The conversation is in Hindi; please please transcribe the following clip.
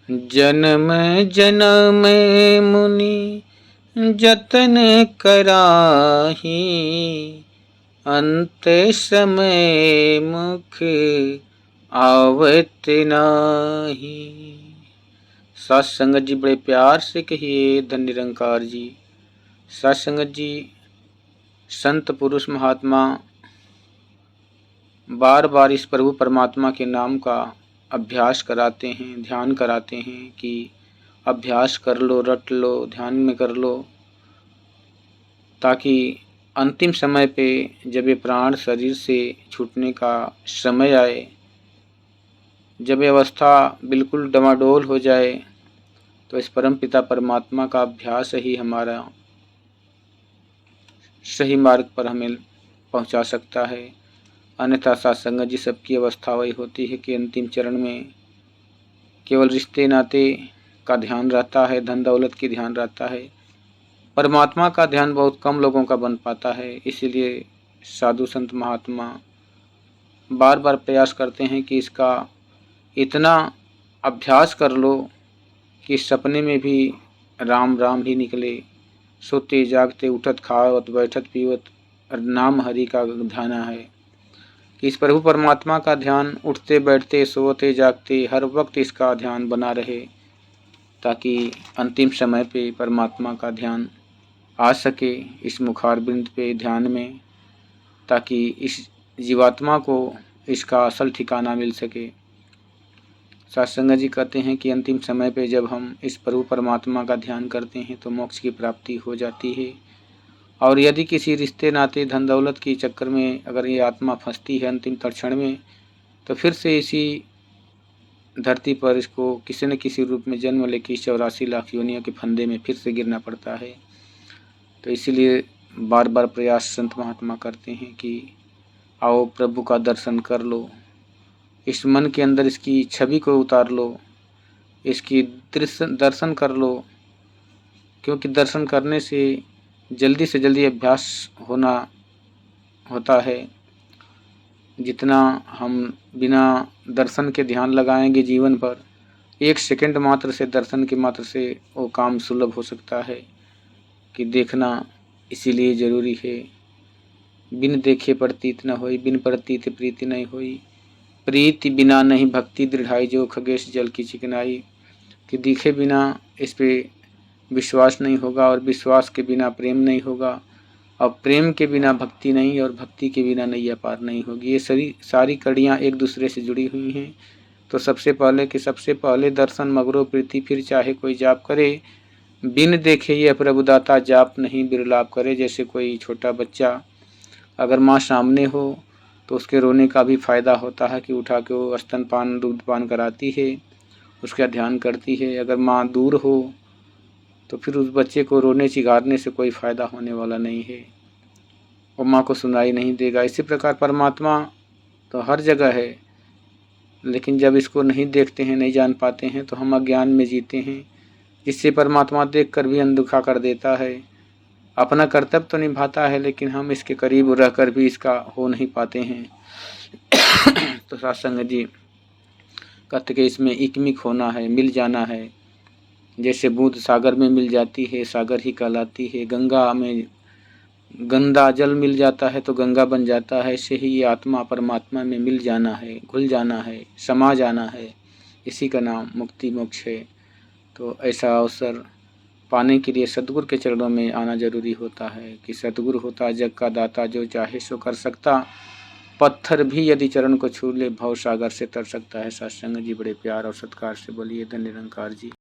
जन्म जन्म मुनि जतन कराही, अंत समय मुख आवत नाही। साथ संगत जी बड़े प्यार से कहिए धन निरंकार जी। साथ संगत जी, संत पुरुष महात्मा बार बार इस प्रभु परमात्मा के नाम का अभ्यास कराते हैं, ध्यान कराते हैं कि अभ्यास कर लो, रट लो, ध्यान में कर लो, ताकि अंतिम समय पे जब ये प्राण शरीर से छूटने का समय आए, जब ये अवस्था बिल्कुल डमाडोल हो जाए, तो इस परम पिता परमात्मा का अभ्यास ही हमारा सही मार्ग पर हमें पहुंचा सकता है। अन्यथा सत्संग जी सबकी अवस्था वही होती है कि अंतिम चरण में केवल रिश्ते नाते का ध्यान रहता है, धन दौलत की ध्यान रहता है, परमात्मा का ध्यान बहुत कम लोगों का बन पाता है। इसीलिए साधु संत महात्मा बार बार प्रयास करते हैं कि इसका इतना अभ्यास कर लो कि सपने में भी राम राम ही निकले, सोते जागते उठत खावत बैठत पीवत नाम हरि का ध्याना है। कि इस प्रभु परमात्मा का ध्यान उठते बैठते सोते जागते हर वक्त इसका ध्यान बना रहे, ताकि अंतिम समय पे परमात्मा का ध्यान आ सके इस मुखारबिंद पे ध्यान में, ताकि इस जीवात्मा को इसका असल ठिकाना मिल सके। सत्संग जी कहते हैं कि अंतिम समय पे जब हम इस प्रभु परमात्मा का ध्यान करते हैं तो मोक्ष की प्राप्ति हो जाती है। और यदि किसी रिश्ते नाते धन दौलत के चक्कर में अगर ये आत्मा फंसती है अंतिम क्षण में, तो फिर से इसी धरती पर इसको किसी न किसी रूप में जन्म लेके 84 लाख योनियों के फंदे में फिर से गिरना पड़ता है। तो इसीलिए बार बार प्रयास संत महात्मा करते हैं कि आओ प्रभु का दर्शन कर लो, इस मन के अंदर इसकी छवि को उतार लो, इसकी दर्शन कर लो, क्योंकि दर्शन करने से जल्दी अभ्यास होता है। जितना हम बिना दर्शन के ध्यान लगाएंगे जीवन पर, 1 सेकंड मात्र से दर्शन के मात्र से वो काम सुलभ हो सकता है कि देखना इसीलिए जरूरी है। बिन देखे प्रतीत न होई, बिन प्रतीत प्रीति नहीं होई, प्रीति बिना नहीं भक्ति दृढ़ाई, जो खगेश जल की चिकनाई। कि दिखे बिना इस पे विश्वास नहीं होगा, और विश्वास के बिना प्रेम नहीं होगा, और प्रेम के बिना भक्ति नहीं, और भक्ति के बिना नैया पार नहीं होगी। ये सारी कड़ियाँ एक दूसरे से जुड़ी हुई हैं। तो सबसे पहले दर्शन मगरो प्रीति, फिर चाहे कोई जाप करे, बिन देखे ये प्रभुदाता जाप नहीं बिरलाप करे। जैसे कोई छोटा बच्चा अगर माँ सामने हो तो उसके रोने का भी फायदा होता है कि उठा के वो स्तनपान दूधपान कराती है, उसका ध्यान करती है। अगर माँ दूर हो तो फिर उस बच्चे को रोने चिघारने से कोई फ़ायदा होने वाला नहीं है, वो माँ को सुनाई नहीं देगा। इसी प्रकार परमात्मा तो हर जगह है, लेकिन जब इसको नहीं देखते हैं, नहीं जान पाते हैं, तो हम अज्ञान में जीते हैं, जिससे परमात्मा देखकर भी अनदेखा कर देता है। अपना कर्तव्य तो निभाता है, लेकिन हम इसके करीब रहकर भी इसका हो नहीं पाते हैं। तो सत्संग जी कहते कि इसमें इकमिक होना है, मिल जाना है। जैसे बूंद सागर में मिल जाती है, सागर ही कहलाती है। गंगा में गंदा जल मिल जाता है तो गंगा बन जाता है। ऐसे ही ये आत्मा परमात्मा में मिल जाना है, घुल जाना है, समा जाना है, इसी का नाम मुक्ति मोक्ष है। तो ऐसा अवसर पाने के लिए सतगुरु के चरणों में आना जरूरी होता है कि सतगुरु होता जग का दाता, जो चाहे सो कर सकता, पत्थर भी यदि चरण को छू ले भव सागर से तर सकता है। सत्संग जी बड़े प्यार और सत्कार से बोलिए धन निरंकार जी।